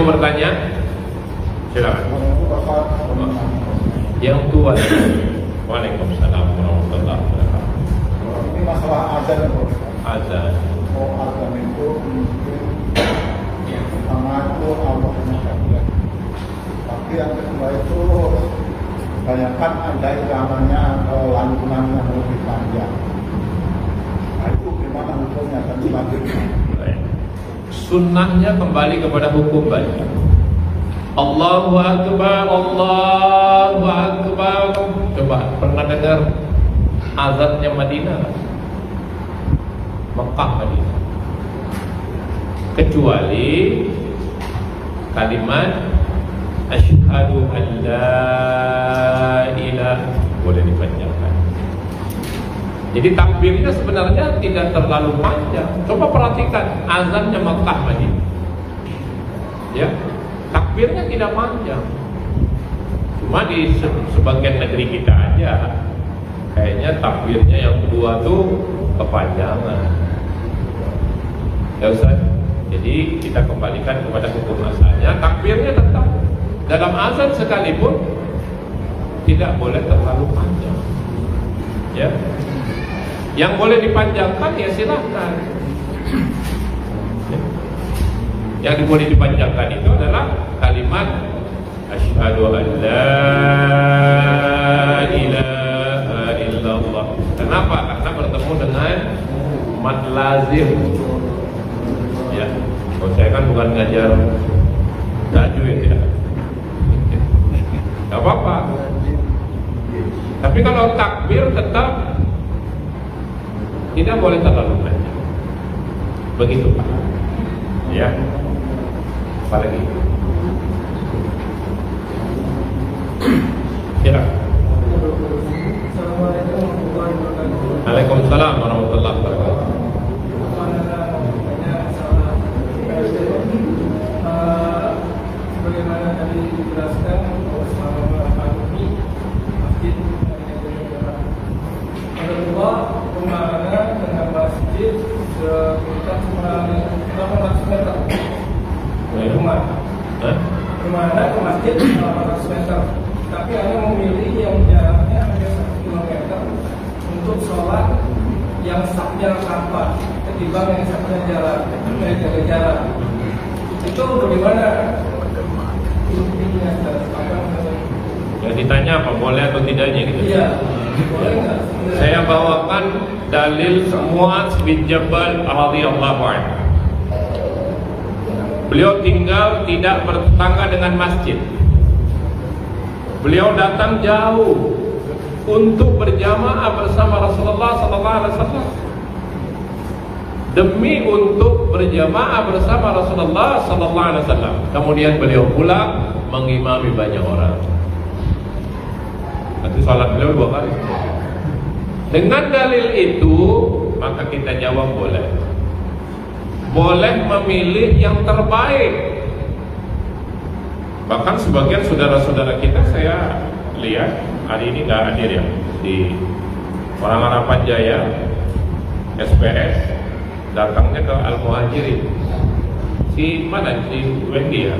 mau bertanya? Silakan. Yang tua. Waalaikumsalam warahmatullahi wabarakatuh. Ini masalah azan ya, Bos. Azan. Azan itu mungkin pertama itu Allah mengajarkan. Tapi yang kedua itu kebanyakan ada iramanya atau lantunan yang lebih panjang. Nah itu gimana hukumnya dan selanjutnya? Sunnahnya kembali kepada hukum baca. Allahu Akbar, Allahu Akbar. Coba pernah dengar azannya Madinah? Mekah Madinah. Kecuali kalimat asyhadu an la ilaha boleh dipanjangkan. Jadi takbirnya sebenarnya tidak terlalu panjang. Coba perhatikan azannya Mekah Madinah. Ya, takbirnya tidak panjang. Cuma di sebagian negeri kita aja kayaknya takbirnya yang kedua tuh kepanjangan. Ya Ustaz. Jadi kita kembalikan kepada hukum asalnya. Takbirnya tetap dalam azan sekalipun tidak boleh terlalu panjang. Ya. Yang boleh dipanjangkan ya silahkan. Yang boleh dipanjangkan itu adalah kalimat asyhadu an la ilaha illallah. Kenapa? Karena bertemu dengan mad lazim. Ya, kalau saya kan bukan ngajar tajwid ya. Gak apa-apa. Tapi kalau takbir tetap tidak boleh terlalu panjang. Begitu Pak. Ya. Apalagi? Ya. Waalaikumsalam warahmatullahi wabarakatuh. Sebagaimana tadi dijelaskan selama pandemi masjid kedua kemana dengan masjid sekitar 800 meter rumah kemana ke masjid 800 meter tapi hanya memilih yang jaraknya hanya 1 kilometer untuk sholat yang sahnya tanpa ketimbang yang sahnya jarak jaga jarak itu bagaimana intinya yang ditanya apa boleh atau tidaknya gitu? Iya, boleh nggak? Saya bawakan dalil Muadz bin Jabal radhiyallahu anhu. Beliau tinggal tidak bertetangga dengan masjid. Beliau datang jauh untuk berjamaah bersama Rasulullah SAW. Demi untuk berjamaah bersama Rasulullah SAW. Kemudian beliau pulang mengimami banyak orang. Nanti salat beliau 2 kali. Dengan dalil itu maka kita jawab boleh. Boleh memilih yang terbaik. Bahkan sebagian saudara-saudara kita saya lihat hari ini nggak hadir ya di Orang Harapan Jaya SPS, datangnya ke Al-Muhajirin. Si mana? Si Wendy ya?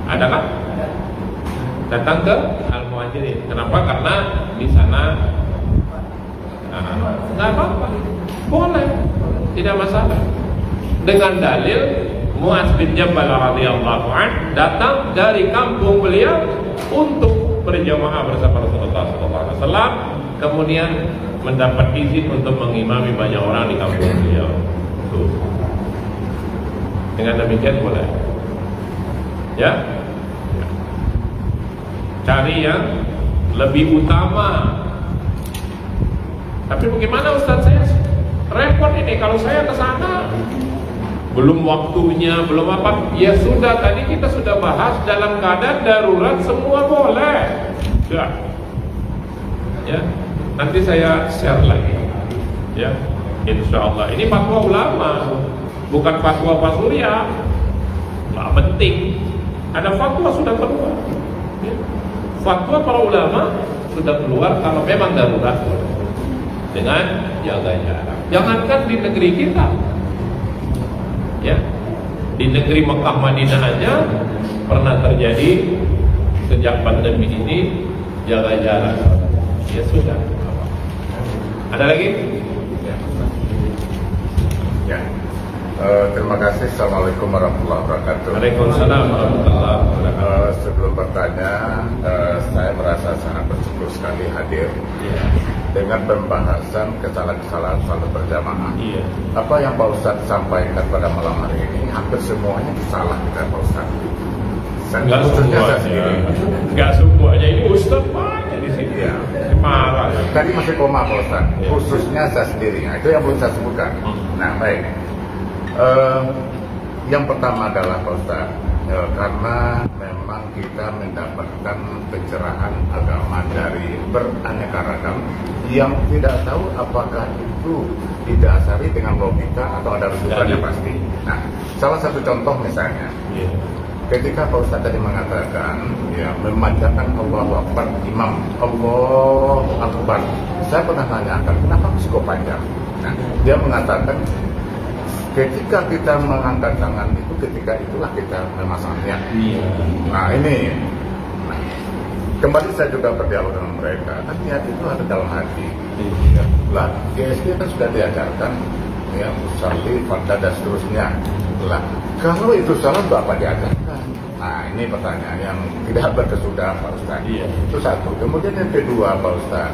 Ada kan? Datang ke Al-Muhajirin. Kenapa? Karena di sana nggak apa-apa, boleh, tidak masalah. Dengan dalil Muadz bin Jabal radhiyallahu anhu datang dari kampung beliau untuk berjamaah bersama Rasulullah SAW, kemudian mendapat izin untuk mengimami banyak orang di kampung beliau. Tuh. Dengan demikian boleh. Ya. Cari yang lebih utama. Tapi bagaimana Ustaz, saya repot ini kalau saya ke sana belum waktunya, belum apa. Ya sudah, tadi kita sudah bahas dalam keadaan darurat semua boleh. Ya. Ya. Nanti saya share lagi. Ya. Insyaallah. Ini fatwa ulama, bukan fatwa Pak Surya. Nggak penting. Ada fatwa sudah keluar. Ya. Fatwa para ulama sudah keluar kalau memang darurat dengan jaga jarak. Jangankan di negeri kita, ya, Di negeri Mekah Madinah aja pernah terjadi sejak pandemi ini jaga jarak. Ya sudah. Ada lagi? Ya. Terima kasih. Assalamualaikum warahmatullahi wabarakatuh. Waalaikumsalam warahmatullahi wabarakatuh. Sebelum bertanya, saya merasa sangat bersyukur sekali hadir dengan pembahasan kesalahan-kesalahan salat berjamaah. Iya. Apa yang Pak Ustadz sampaikan pada malam hari ini hampir semuanya salah kita Pak Ustadz. Enggak semuanya. Enggak semuanya, ini Ustadz banyak di sini. Ya. Marah. Tadi masih koma Pak Ustadz, Ya. khususnya saya sendiri. Nah, itu yang belum saya sebutkan. Nah, baik. Yang pertama adalah Pak Ustadz, karena memang kita mendapatkan pencerahan agama dari beraneka ragam yang tidak tahu apakah itu didasari dengan logika atau ada rujukannya pasti. Nah, salah satu contoh misalnya, ketika Pak Ustadz tadi mengatakan ya memanjatkan Allahu Akbar imam, Allahu Akbar, saya pernah tanyakan kenapa kok panjang. Nah, dia mengatakan ketika kita mengangkat tangan itu, ketika itulah kita memasang niat. Nah ini, kembali saya juga berdialog dengan mereka. Kan niat itu ada dalam hati. Lah, di SD kan sudah diajarkan, ya, usalli, farda dan seterusnya. Lah, kalau itu salah, apa diajarkan? Nah ini pertanyaan yang tidak berkesudahan Pak Ustaz. Itu satu. Kemudian yang kedua Pak Ustaz.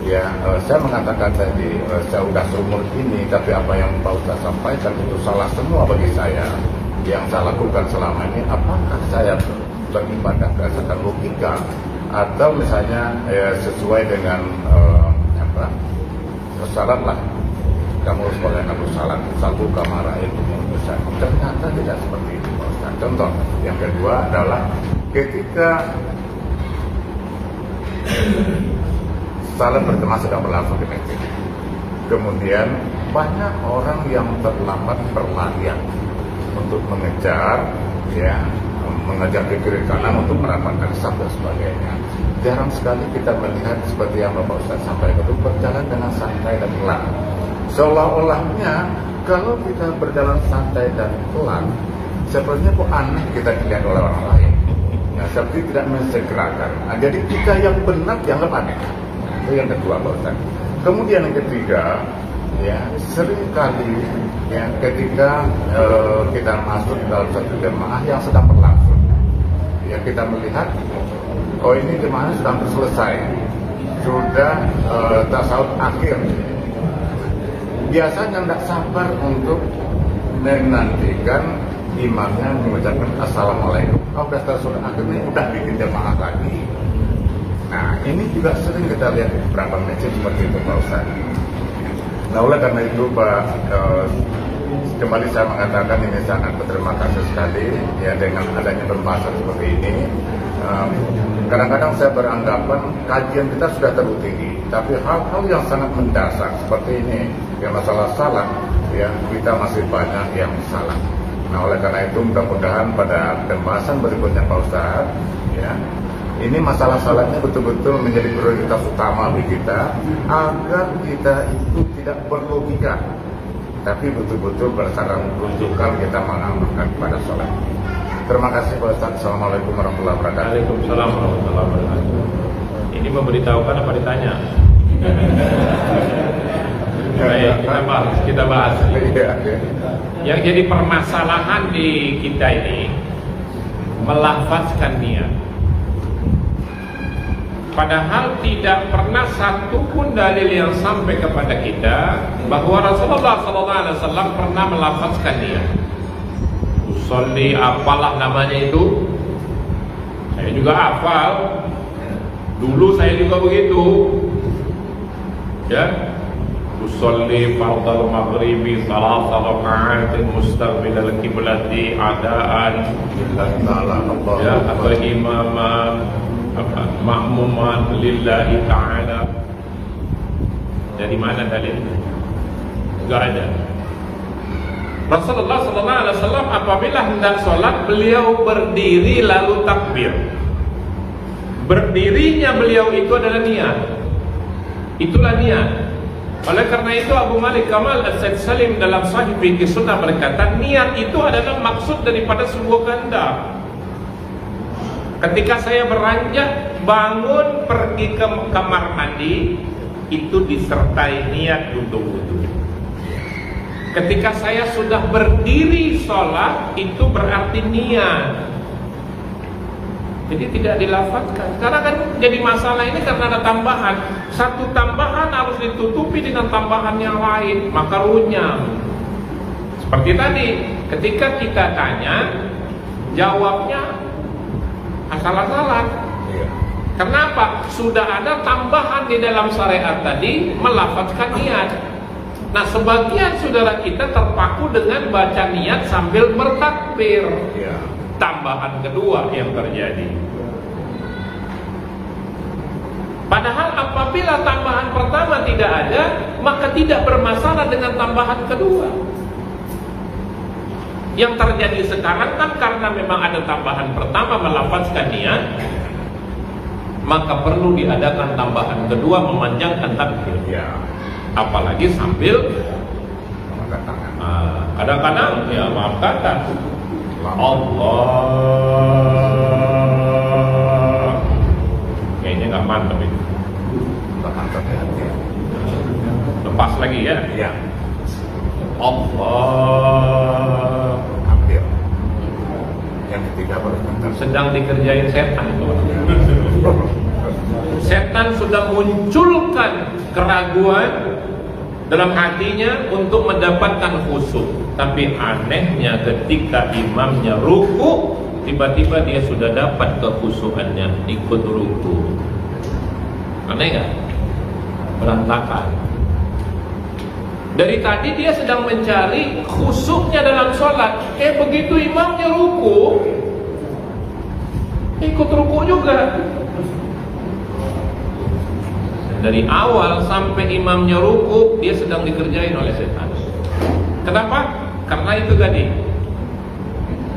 Ya, saya mengatakan tadi, saya sudah seumur ini, tapi apa yang Pak Ustaz sampaikan itu salah semua bagi saya. Yang saya lakukan selama ini, apakah saya beribadah berdasarkan logika, atau misalnya sesuai dengan salat lah, kamu harus boleh ngaku salat, satu kamar itu besar. Ternyata tidak seperti itu Pak Ustaz. Contoh, yang kedua adalah ketika salat berjamaah sedang berlangsung di masjid. Kemudian banyak orang yang terlambat berlarian untuk mengejar, ya, mengejar ke kiri kanan untuk merapatkan saf dan sebagainya. Jarang sekali kita melihat seperti yang Bapak Ustaz sampaikan itu berjalan dengan santai dan pelan. Seolah-olahnya kalau kita berjalan santai dan pelan, sepertinya kok aneh kita dilihat oleh orang lain. Ya, seperti tidak mensegerakan. Nah, jadi kita yang benar dianggap aneh. Itu yang kedua Pak Ustaz. Kemudian yang ketiga, ya seringkali ya ketika kita masuk dalam satu jemaah yang sedang berlangsung, ya kita melihat oh ini jemaahnya sudah selesai, sudah tasawuf akhir. Biasanya tidak sabar untuk menantikan imamnya mengucapkan assalamualaikum. Kalau sudah akhir ini udah bikin jemaah lagi. Nah ini juga sering kita lihat di beberapa masjid seperti itu Pak Ustaz. Nah oleh karena itu Pak, kembali saya mengatakan ini sangat berterima kasih sekali ya dengan adanya pembahasan seperti ini. Kadang-kadang saya beranggapan kajian kita sudah terlalu tinggi, tapi hal-hal yang sangat mendasar seperti ini, ya masalah salah, ya kita masih banyak yang salah. Nah oleh karena itu mudah-mudahan pada pembahasan berikutnya Pak Ustaz, ya ini masalah salahnya betul-betul menjadi prioritas utama bagi kita, agar kita itu tidak berlogika, tapi betul-betul berdasarkan rujukan kita mengamalkan pada sholat. Terima kasih Pak Ustaz. Assalamualaikum warahmatullahi wabarakatuh. Waalaikumsalam warahmatullahi wabarakatuh. Ini memberitahukan apa ditanya? Baik, kita bahas. Yang jadi permasalahan di kita ini melafazkan niat. Padahal tidak pernah satu pun dalil yang sampai kepada kita bahwa Rasulullah SAW pernah melafazkan niat. Usolli, apalah namanya itu. Saya juga hafal. Dulu saya juga begitu. Ya. Usolli fardal maghribi salasa raka'atin mustaqbilal qiblati adaan. Ya, atau imaman ma'muman lillahi ta'ala. Dari mana dalilnya? Enggak ada. Rasulullah SAW apabila hendak sholat, beliau berdiri lalu takbir. Berdirinya beliau itu adalah niat. Itulah niat. Oleh karena itu Abu Malik Kamal As-Said Salim dalam Sahih Fiqh Sunnah berkata, niat itu adalah maksud daripada sebuah kehendak. Ketika saya beranjak bangun pergi ke kamar mandi, itu disertai niat untuk wudu. Ketika saya sudah berdiri sholat, itu berarti niat. Jadi tidak dilafazkan. Karena kan jadi masalah ini karena ada tambahan. Satu tambahan harus ditutupi dengan tambahan yang lain, maka runyam. Seperti tadi, ketika kita tanya, jawabnya asal-asalan. Kenapa? Sudah ada tambahan di dalam syariat tadi melafazkan niat. Nah, sebagian saudara kita terpaku dengan baca niat sambil bertakbir. Tambahan kedua yang terjadi. Padahal apabila tambahan pertama tidak ada, maka tidak bermasalah dengan tambahan kedua. Yang terjadi sekarang kan karena memang ada tambahan pertama melafazkan niat, maka perlu diadakan tambahan kedua memanjangkan takbir. Apalagi sambil kadang-kadang ya maaf kata Allah, kayaknya nggak mantap itu. Lepas lagi ya. Allah. Ambil. Yang ketiga baru sedang dikerjain setan itu. Setan sudah munculkan keraguan dalam hatinya untuk mendapatkan khusyuk. Tapi anehnya ketika imamnya ruku, tiba-tiba dia sudah dapat kekhusyukannya, ikut ruku. Aneh gak? Berantakan. Dari tadi dia sedang mencari khusyuknya dalam sholat. Begitu imamnya ruku, ikut ruku juga. Dari awal sampai imamnya ruku, dia sedang dikerjain oleh setan. Kenapa? Karena itu tadi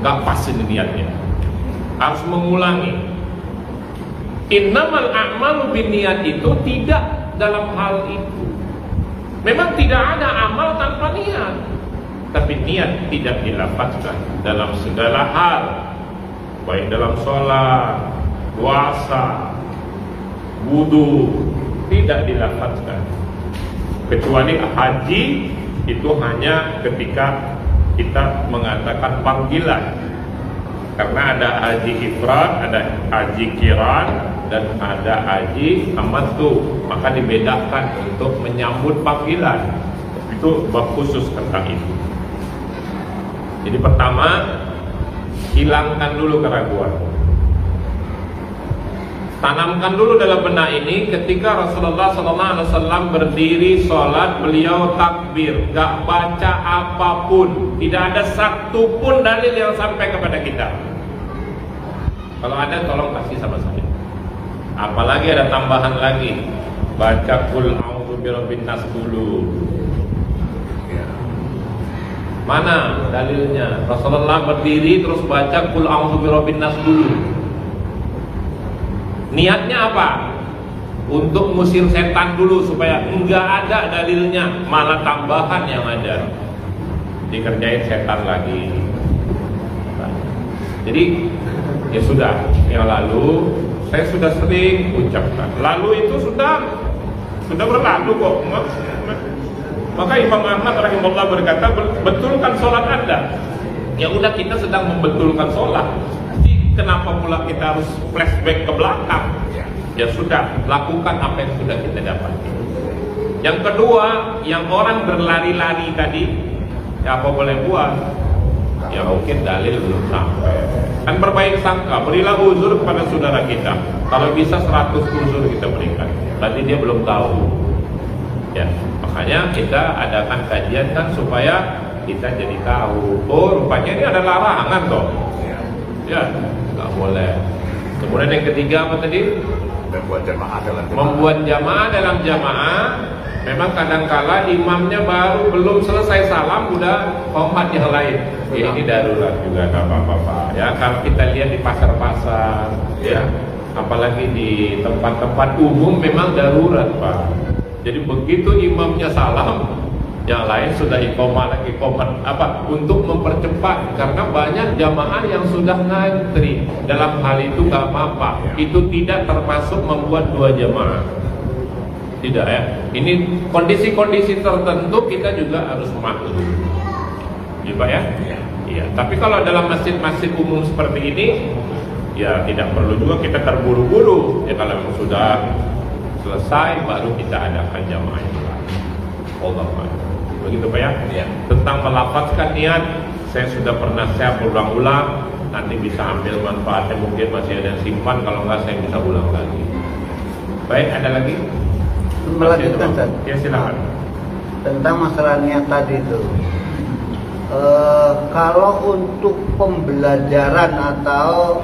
gak pas ini niatnya. Harus mengulangi. Innamal a'malu binniyat itu tidak dalam hal itu. Memang tidak ada amal tanpa niat, tapi niat tidak dilafazkan dalam segala hal, baik dalam sholat, puasa, wudu, tidak dilafazkan. Kecuali haji, itu hanya ketika kita mengatakan panggilan. Karena ada haji ifrad, ada haji kiran, dan ada haji tamattu, maka dibedakan untuk menyambut panggilan. Itu bab khusus tentang itu. Jadi pertama, hilangkan dulu keraguan. Tanamkan dulu dalam benak ini, ketika Rasulullah SAW berdiri sholat, beliau takbir, gak baca apapun, tidak ada satu pun dalil yang sampai kepada kita. Kalau ada tolong kasih sama saya. Apalagi ada tambahan lagi, baca qul a'udzu birabbin nas dulu. Mana dalilnya? Rasulullah berdiri terus baca qul a'udzu birabbin nas dulu. Niatnya apa? Untuk ngusir setan dulu, supaya enggak ada dalilnya, malah tambahan yang ada, dikerjain setan lagi. Jadi ya sudah, yang lalu saya sudah sering ucapkan. Lalu itu sudah berlalu kok. Maka Imam Ahmad rahimahullah berkata, betulkan sholat Anda. Ya udah, kita sedang membetulkan sholat. Kenapa pula kita harus flashback ke belakang? Ya sudah, lakukan apa yang sudah kita dapati. Yang kedua, yang orang berlari-lari tadi, ya apa boleh buat? Ya mungkin dalil belum sampai. Kan berbaik sangka, berilah uzur kepada saudara kita. Kalau bisa 100 uzur kita berikan. Berarti dia belum tahu. Ya, makanya kita adakan kajian kan supaya kita jadi tahu. Oh, rupanya ini ada larangan toh. Ya, nggak boleh. Kemudian yang ketiga apa tadi? Membuat jamaah dalam jamaah. Membuat jamaah dalam jamaah. Memang kadangkala imamnya belum selesai salam udah qomat yang lain. Ya, ini darurat juga, nggak apa-apa. Ya, kalau kita lihat di pasar-pasar, ya, apalagi di tempat-tempat umum memang darurat, Pak. Jadi begitu imamnya salam, yang lain sudah iqomah lagi, untuk mempercepat, karena banyak jamaah yang sudah ngantri. Dalam hal itu nggak apa-apa, itu tidak termasuk membuat dua jamaah, tidak ya. Ini kondisi-kondisi tertentu kita juga harus maklum, ya Pak ya. Iya. Tapi kalau dalam masjid-masjid umum seperti ini, ya tidak perlu juga kita terburu-buru. Ya kalau memang sudah selesai baru kita adakan jamaah yang lain. Allahu. Begitu Pak ya? Ya. Tentang melafazkan niat, saya sudah pernah berulang-ulang. Nanti bisa ambil manfaatnya, mungkin masih ada yang simpan. Kalau enggak saya bisa ulang lagi. Baik, ada lagi? Melanjutkan Ustaz. Ya silakan. Tentang masalah niat tadi itu. Kalau untuk pembelajaran atau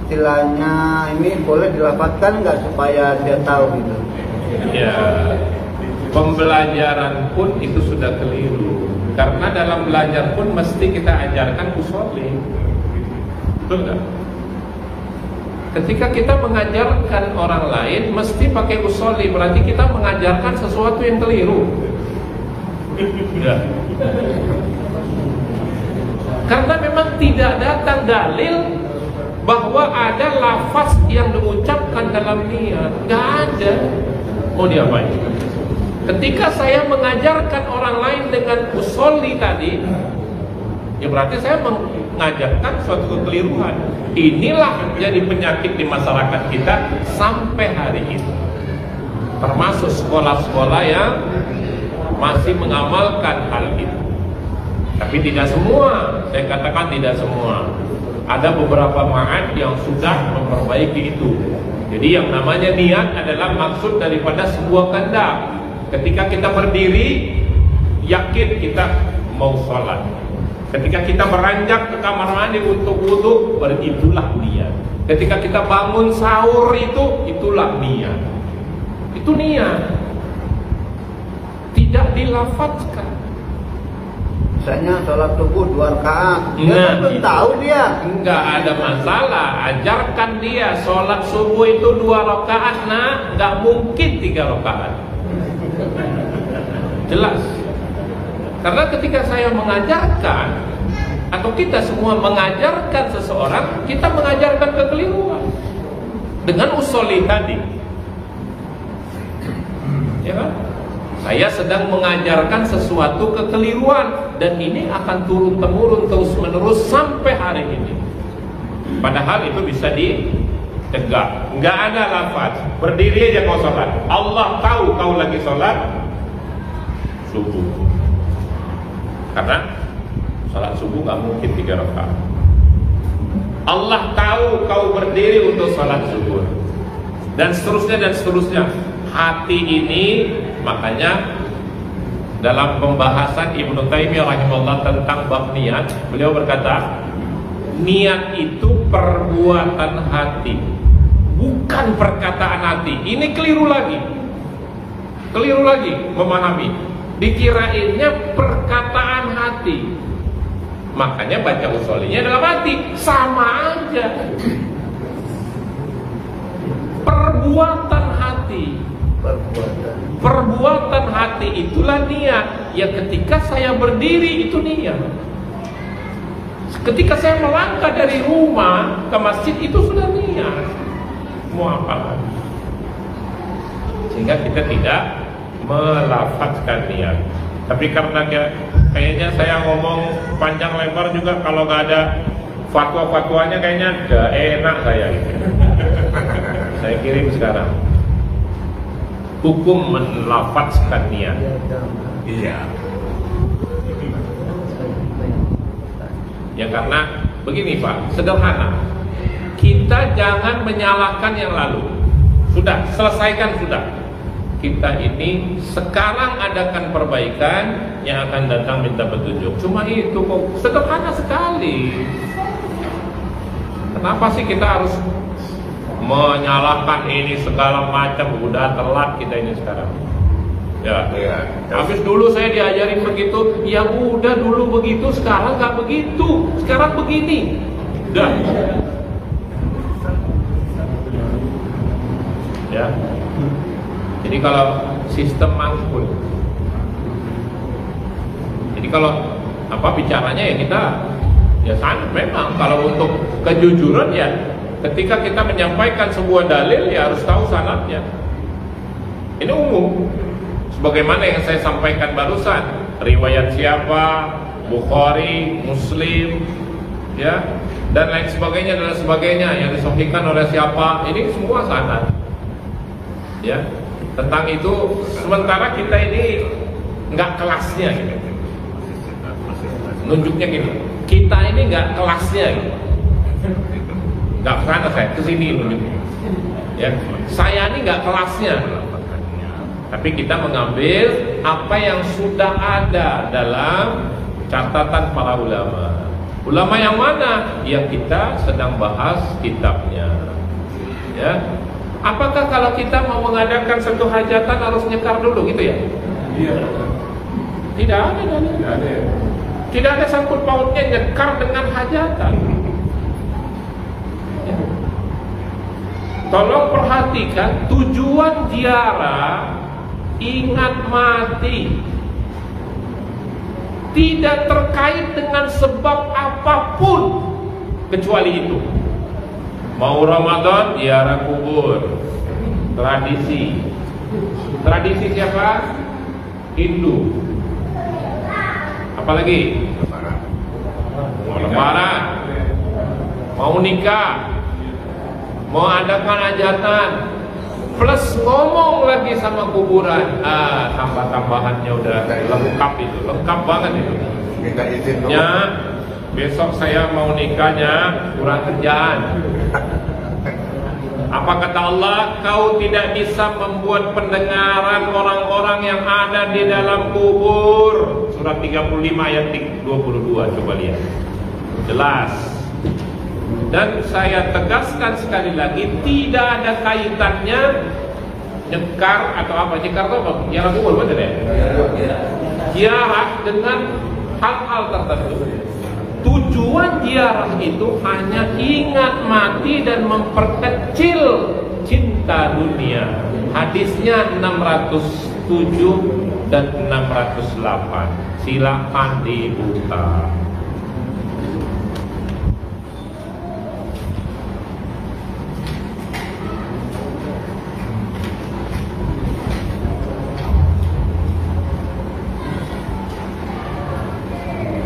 istilahnya ini boleh dilafazkan nggak supaya dia tahu gitu? Ya, pembelajaran pun itu sudah keliru. Karena dalam belajar pun mesti kita ajarkan usolli, betul nggak? Ketika kita mengajarkan orang lain mesti pakai usolli, berarti kita mengajarkan sesuatu yang keliru. Ya. Karena memang tidak datang dalil bahwa ada lafaz yang diucapkan dalam niat, nggak ada. Mau diapain? Ketika saya mengajarkan orang lain dengan usolli tadi, ya berarti saya mengajarkan suatu kekeliruan. Inilah jadi penyakit di masyarakat kita sampai hari ini. Termasuk sekolah-sekolah yang masih mengamalkan hal itu. Tapi tidak semua, saya katakan tidak semua. Ada beberapa ma'had yang sudah memperbaiki itu. Jadi yang namanya niat adalah maksud daripada sebuah kehendak. Ketika kita berdiri, yakin kita mau sholat. Ketika kita beranjak ke kamar mandi untuk wudu, itulah niat. Ketika kita bangun sahur itulah niat. Itu niat. Tidak dilafazkan. Misalnya sholat subuh 2 rakaat, Nah, belum tahu dia. Enggak ada masalah, ajarkan dia sholat subuh itu 2 rakaat, nah, enggak mungkin 3 rakaat. Jelas. Karena ketika saya mengajarkan atau kita semua mengajarkan seseorang, kita mengajarkan kekeliruan dengan usolli tadi. Ya kan? Saya sedang mengajarkan sesuatu kekeliruan dan ini akan turun-temurun terus-menerus sampai hari ini. Padahal itu bisa ditegak. Enggak ada lafaz. Berdiri aja kau sholat. Allah tahu kau lagi sholat subuh. Karena sholat subuh nggak mungkin 3 rakaat. Allah tahu kau berdiri untuk sholat subuh. Dan seterusnya dan seterusnya. Hati ini, makanya dalam pembahasan Ibnu Taimiyah rahimahullah tentang bab niat, beliau berkata, niat itu perbuatan hati, bukan perkataan hati. Ini keliru lagi memahami. Dikirainnya perkataan hati, makanya baca usollinya dalam hati, sama aja. Perbuatan hati. Perbuatan hati itulah niat. Ya ketika saya berdiri itu niat. Ketika saya melangkah dari rumah ke masjid itu sudah niat. Mau apa lagi? Sehingga kita tidak melafazkan niat. Tapi karena kayaknya saya ngomong panjang lebar juga, kalau nggak ada fatwa-fatwanya kayaknya udah enak saya. Saya kirim sekarang. Hukum melafazkan niat. Iya. Ya karena begini Pak, sederhana. Kita jangan menyalahkan yang lalu. Sudah, selesaikan sudah. Kita ini sekarang adakan perbaikan, yang akan datang minta petunjuk. Cuma itu kok sederhana sekali. Kenapa sih kita harus menyalahkan ini segala macam? Udah telat kita ini sekarang. Ya. Habis dulu saya diajarin begitu, ya udah dulu begitu, sekarang nggak begitu, sekarang begini. Udah. Ya. Jadi kalau sistem mangkul, jadi kalau bicaranya ya kita ya sanad. Memang kalau untuk kejujuran ya ketika kita menyampaikan sebuah dalil ya harus tahu sanadnya. Ini umum. Sebagaimana yang saya sampaikan barusan, riwayat siapa, Bukhari, Muslim, ya, dan lain sebagainya yang disahihkan oleh siapa, ini semua sanad. Ya, tentang itu sementara kita ini nggak kelasnya gitu. Nunjuknya gitu, kita ini nggak kelasnya gitu. Nggak pernah saya kesini nunjuknya. Ya, saya ini nggak kelasnya. Tapi kita mengambil apa yang sudah ada dalam catatan para ulama. Ulama yang mana? Yang kita sedang bahas kitabnya. Ya. Apakah kalau kita mau mengadakan satu hajatan harus nyekar dulu gitu ya? Iya. Tidak ada dalil. Tidak ada sangkut pautnya nyekar dengan hajatan. Ya. Tolong perhatikan tujuan ziarah, ingat mati, tidak terkait dengan sebab apapun kecuali itu. Mau Ramadan, ziarah kubur, tradisi siapa? Hindu. Apalagi? Mau lebaran, mau nikah, mau adakan hajatan, plus ngomong lagi sama kuburan. Tambah-tambahannya udah lengkap itu, lengkap banget itu. Minta izin dulu. Ya, besok saya mau nikahnya, kurang kerjaan. Apa kata Allah? Kau tidak bisa membuat pendengaran orang-orang yang ada di dalam kubur. Surat 35 ayat 22, coba lihat. Jelas. Dan saya tegaskan sekali lagi, tidak ada kaitannya nyekar atau apa. Nyekar itu apa? Ziarah kubur, betul ya? Ziarah dengan hal-hal tertentu. Tujuan ziarah itu hanya ingat mati dan memperkecil cinta dunia. Hadisnya 607 dan 608. Silakan dibuka.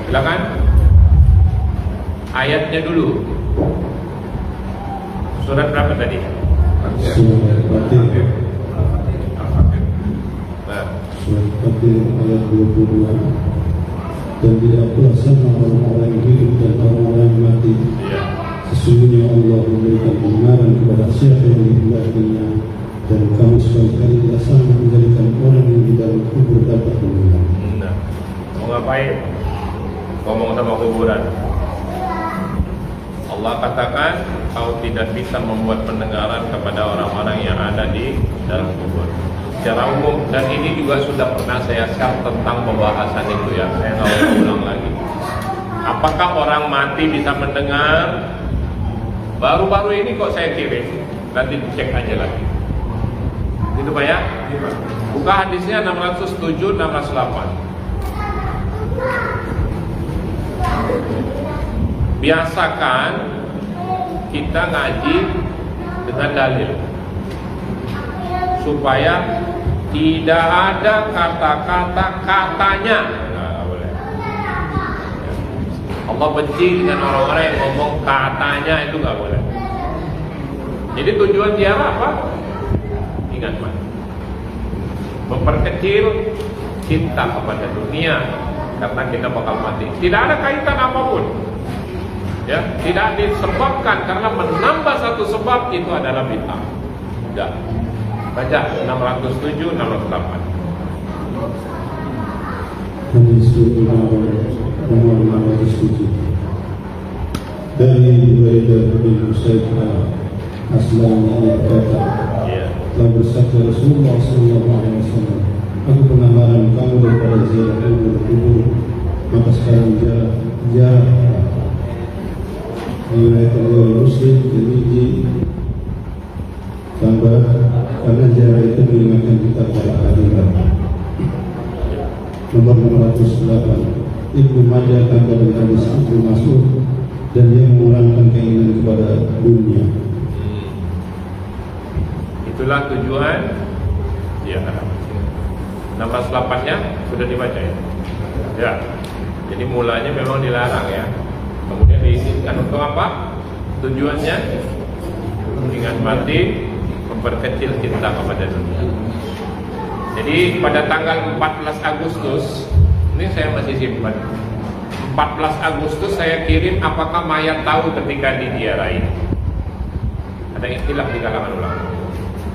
Silakan. Ayatnya dulu. Surat berapa tadi? Surat Fatir. Nah. Surat Fatir ayat 22. Dan tidak pula sama orang-orang yang hidup dan orang-orang yang mati. Iya. Sesungguhnya Allah memberikan kebenaran kepada siapa yang dikehendakinya, dan kamu sekali-kali tidak sama menjadikan orang yang di dalam kubur dapat mendengar. Nah, mau ngapain? Ngomong sama kuburan. Allah katakan kau tidak bisa membuat pendengaran kepada orang-orang yang ada di dalam kubur. Secara umum, dan ini juga sudah pernah saya share tentang pembahasan itu ya. Saya nggak mau ulang lagi. Apakah orang mati bisa mendengar? Baru-baru ini kok saya kirim. Nanti dicek aja lagi. Gitu Pak ya? Buka hadisnya 607, 608. Biasakan kita ngaji dengan dalil supaya tidak ada kata-kata katanya. Nggak boleh. Allah benci dengan orang-orang yang ngomong katanya, itu nggak boleh. Jadi tujuan ziarah apa? Ingat mati, memperkecil cinta kepada dunia karena kita bakal mati. Tidak ada kaitan apapun. Ya, tidak disebabkan karena menambah satu sebab itu adalah bid'ah. Tidak. Baca 607, 608. Hadis nomor 607 dari Buraidah bin Usaid Aslami berkata, telah bersabda Rasulullah SAW, aku pernah melarang kamu daripada ziarah kubur, maka sekarang ziarah. Riwayat oleh Muslim, Tirmidzi, tambah karena ziarah itu mengingatkan kita pada akhirat. Nomor 608, Ibnu Majah tambah dari hadis Ibnu Mas'ud, dan dia mengurangkan keinginan kepada dunia. Itulah tujuan. Ya, 608-nya sudah dibaca ya. Ya, jadi mulanya memang dilarang ya. Kemudian diisikan untuk apa? Tujuannya ingat mati, memperkecil cinta kepada dunia. Jadi pada tanggal 14 Agustus, ini saya masih simpan. 14 Agustus saya kirim apakah mayat tahu ketika diziarahi. Ada ikhtilaf di kalangan ulama.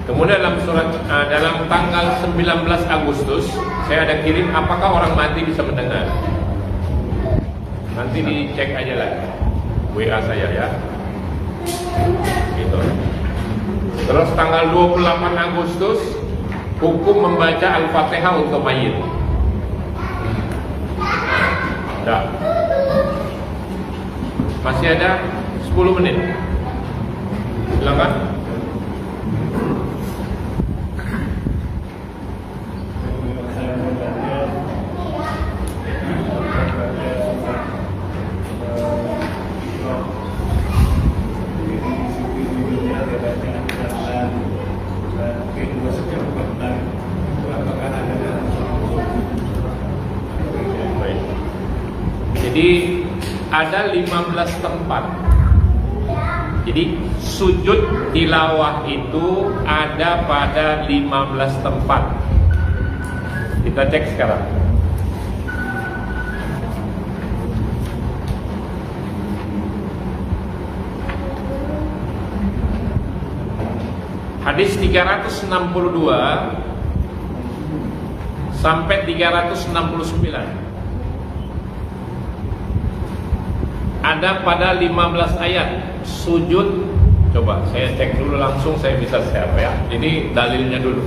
Kemudian dalam tanggal 19 Agustus saya ada kirim apakah orang mati bisa mendengar. Nanti dicek aja lagi WA saya ya. Gitu. Terus tanggal 28 Agustus hukum membaca Al-Fatihah untuk mayit. Dah. Masih ada 10 menit. Silakan. Jadi ada 15 tempat. Jadi sujud tilawah itu ada pada 15 tempat. Kita cek sekarang. Hadis 362 sampai 369. Ada pada 15 ayat sujud. Coba saya cek dulu langsung, saya bisa share ya. Ini dalilnya dulu.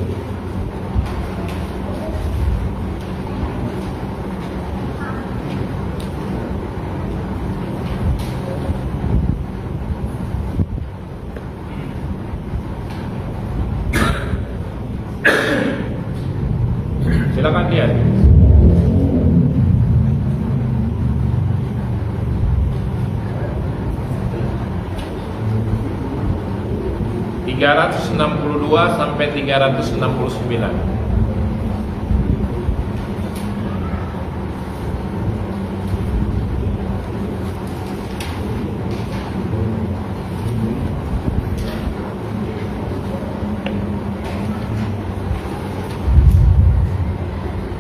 Silakan lihat. ...362 sampai 369.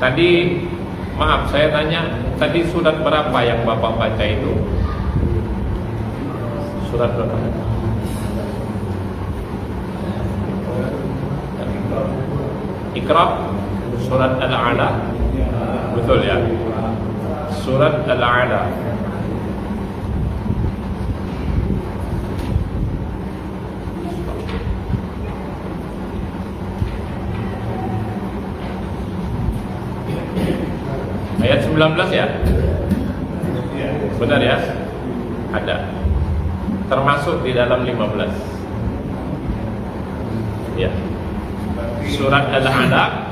Tadi, maaf saya tanya, tadi surat berapa yang Bapak baca itu? Surat berapa? Iqra, surat Al-A'la. Betul ya? Surat Al-A'la. Ayat 19 ya? Benar ya? Ada. Termasuk di dalam 15. Ya. Surat Al-A'la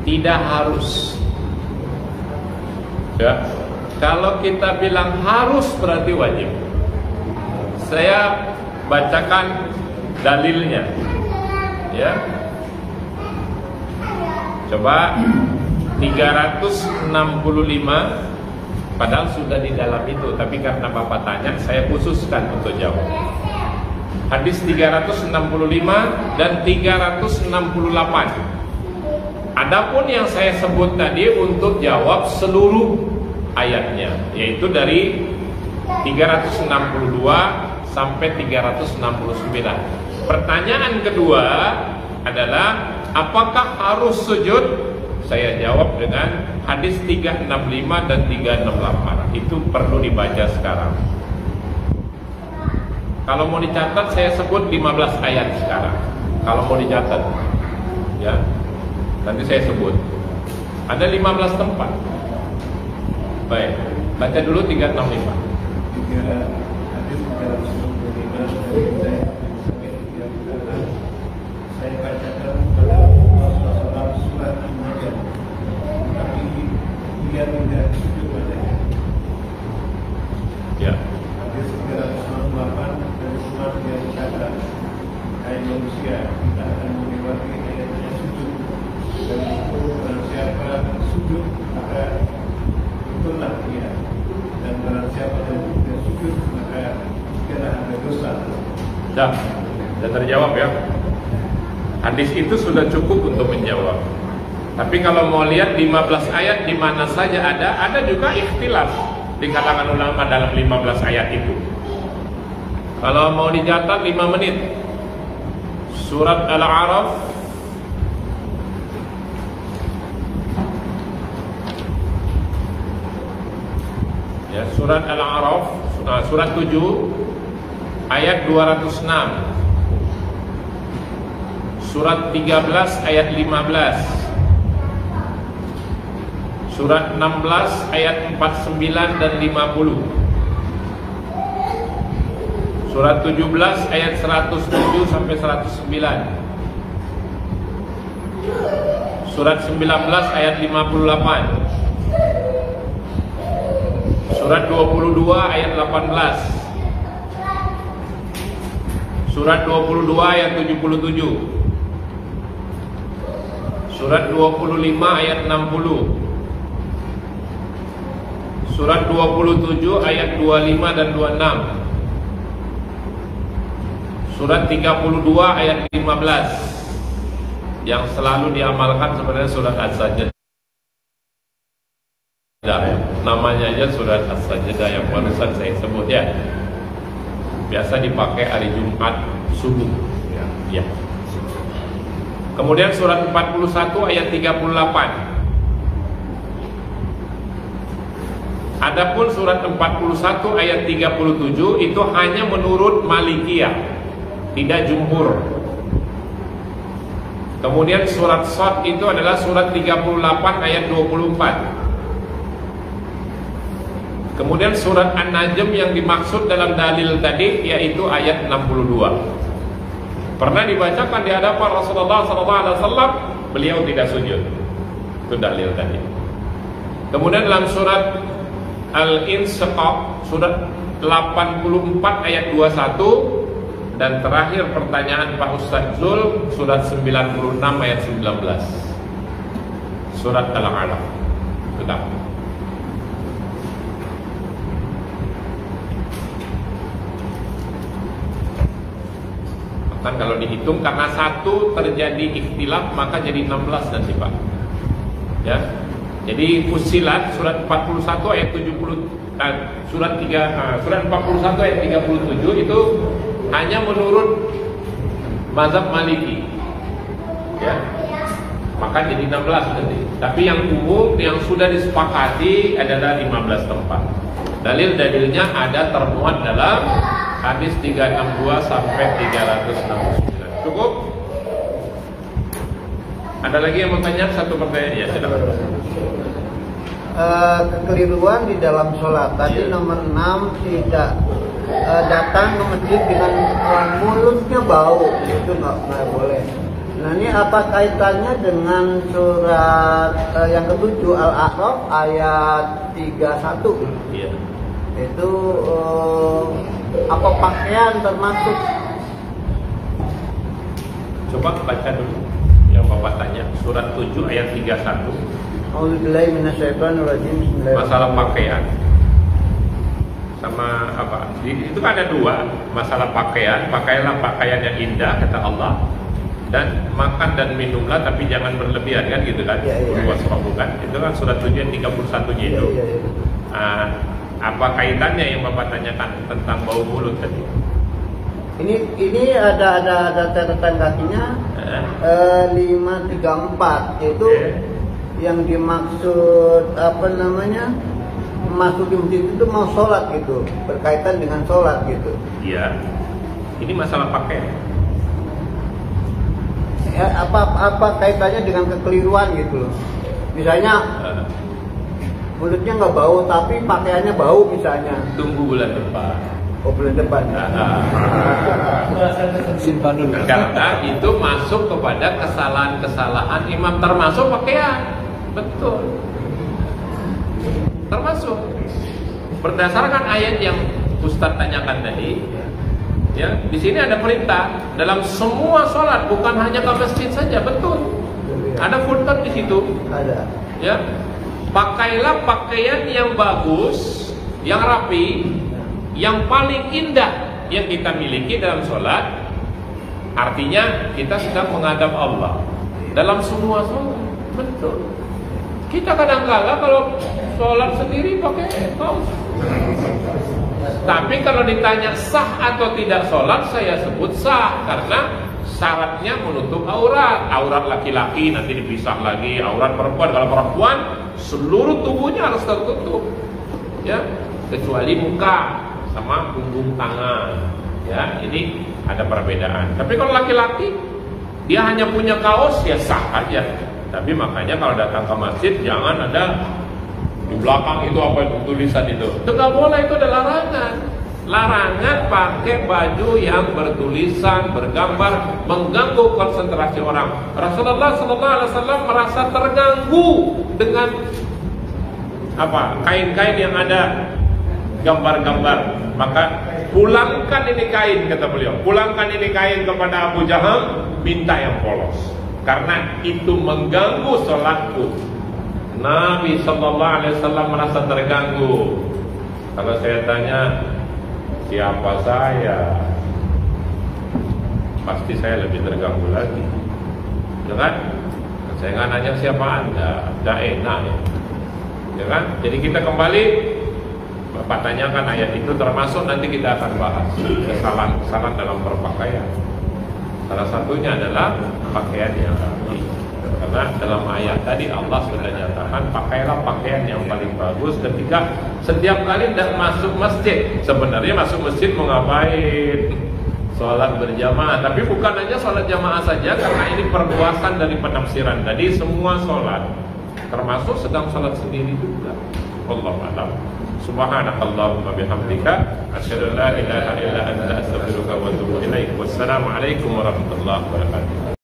tidak harus. Ya. Kalau kita bilang harus berarti wajib. Saya bacakan dalilnya. Ya. Coba 365, padahal sudah di dalam itu, tapi karena Bapak tanya, saya khususkan untuk jawab. Hadis 365 dan 368. Adapun yang saya sebut tadi untuk jawab seluruh ayatnya, yaitu dari 362 sampai 369. Pertanyaan kedua adalah apakah harus sujud? Saya jawab dengan hadis 365 dan 368. Itu perlu dibaca sekarang. Kalau mau dicatat saya sebut 15 ayat sekarang. Kalau mau dicatat, ya, nanti saya sebut. Ada 15 tempat. Baik, baca dulu 365. Sudah terjawab ya. Hadis itu sudah cukup untuk menjawab. Tapi kalau mau lihat 15 ayat di mana saja ada juga ikhtilaf di kalangan ulama dalam 15 ayat itu. Kalau mau dicatat 5 menit. Surat Al-A'raf ya, surat Al-A'raf surat 7 ayat 206. Surat 13 ayat 15. Surat 16 ayat 49 dan 50. Surat 17 ayat 107 sampai 109. Surat 19 ayat 58. Surat 22 ayat 18. Surat 22 ayat 77. Surat 25 ayat 60. Surat 27 ayat 25 dan 26. Surat 32 ayat 15. Yang selalu diamalkan sebenarnya surat As-Sajdah. Namanya aja surat As-Sajdah yang barusan saya sebut ya. Biasa dipakai hari Jumat subuh. Ya. Kemudian surat 41 ayat 38. Adapun surat 41 ayat 37 itu hanya menurut Malikiyah, tidak jumhur. Kemudian surat Shad itu adalah surat 38 ayat 24. Kemudian surat An-Najm yang dimaksud dalam dalil tadi yaitu ayat 62. Pernah dibacakan di hadapan Rasulullah SAW, beliau tidak sujud. Itu dalil tadi. Kemudian dalam surat Al-Insyiqaq surat 84 ayat 21. Dan terakhir pertanyaan Pak Ustadz Zul surat 96 ayat 19. Surat Al-Alaq. Sudah. Kan kalau dihitung karena satu terjadi ikhtilaf maka jadi 16 nanti Pak. Ya. Jadi Fussilat surat 41 ayat 70 surat 41 ayat 37 itu hanya menurut mazhab Maliki. Ya. Maka jadi 16 nanti. Tapi yang umum yang sudah disepakati adalah 15 tempat. Dalil-dalilnya ada termuat dalam hadis 362 sampai 369. Cukup? Ada lagi yang mau tanya? Satu pertanyaan ya, silakan. Kekeliruan di dalam sholat tadi nomor 6 tidak datang ke masjid dengan mulutnya bau, itu nggak boleh. Nah ini apa kaitannya dengan surat yang ke-7 Al-A'raf ayat 31? Iya. Itu apa pakaian termasuk? Coba baca dulu yang Bapak tanya, surat 7 ayat 31. A'udzubillahi minasyaitonirrajim. Masalah pakaian sama apa? Itu ada dua, masalah pakaian. Pakailah pakaian yang indah kata Allah, dan makan dan minumlah tapi jangan berlebihan kan gitu kan? Bukan? Itu kan surat 7 ayat 31-nya itu. Apa kaitannya yang Bapak tanyakan tentang bau mulut tadi? Ini ada catatan kakinya 534 itu yang dimaksud apa namanya masuk di masjid itu mau sholat gitu, berkaitan dengan sholat gitu. Iya. Ini masalah pakaian. Apa kaitannya dengan kekeliruan gitu loh? Misalnya mulutnya nggak bau tapi pakaiannya bau misalnya. Tunggu bulan depan. Oh bulan depan. Simpan dulu. Karena itu masuk kepada kesalahan-kesalahan imam, termasuk pakaian. Betul. Termasuk. Berdasarkan ayat yang Ustaz tanyakan tadi, ya, di sini ada perintah dalam semua sholat, bukan hanya ke masjid saja, betul. Ada footnote di situ. Ada. Ya. Pakailah pakaian yang bagus, yang rapi, yang paling indah yang kita miliki dalam sholat, artinya kita sedang menghadap Allah dalam semua sholat. Betul. Kita kadang-kala kalau sholat sendiri pakai kaos. Tapi kalau ditanya sah atau tidak sholat, saya sebut sah karena syaratnya menutup aurat. Aurat laki-laki nanti dipisah lagi, aurat perempuan. Kalau perempuan seluruh tubuhnya harus tertutup, ya, kecuali muka sama punggung tangan. Ya, ini ada perbedaan. Tapi kalau laki-laki dia hanya punya kaos, ya sah aja. Tapi makanya kalau datang ke masjid jangan ada di belakang itu apa itu tulisan itu. Itu nggak boleh, itu ada larangan. Larangan pakai baju yang bertulisan, bergambar, mengganggu konsentrasi orang. Rasulullah SAW merasa terganggu dengan apa? Kain-kain yang ada gambar-gambar. Maka pulangkan ini kain, kata beliau. Pulangkan ini kain kepada Abu Jahal, minta yang polos. Karena itu mengganggu sholatku. Nabi SAW merasa terganggu. Kalau saya tanya, siapa saya? Pasti saya lebih terganggu lagi, ya kan? Saya nggak nanya siapa Anda, nggak enak ya kan? Jadi kita kembali, Bapak tanyakan ayat itu, termasuk nanti kita akan bahas kesalahan dalam berpakaian. Salah satunya adalah pakaian yang rapi. Karena dalam ayat tadi Allah sudah nyatakan pakailah pakaian yang paling bagus ketika setiap kali hendak masuk masjid. Sebenarnya masuk masjid mau ngapain? Sholat berjamaah. Tapi bukan hanya sholat jamaah saja, karena ini perluasan dari penafsiran tadi, semua sholat, termasuk sedang sholat sendiri juga. Wallahu a'lam. Subhanakallahumma bihamdika asyhadu an la ilaha illa anta astaghfiruka wa atubu ilaik. Wassalamualaikum warahmatullahi wabarakatuh.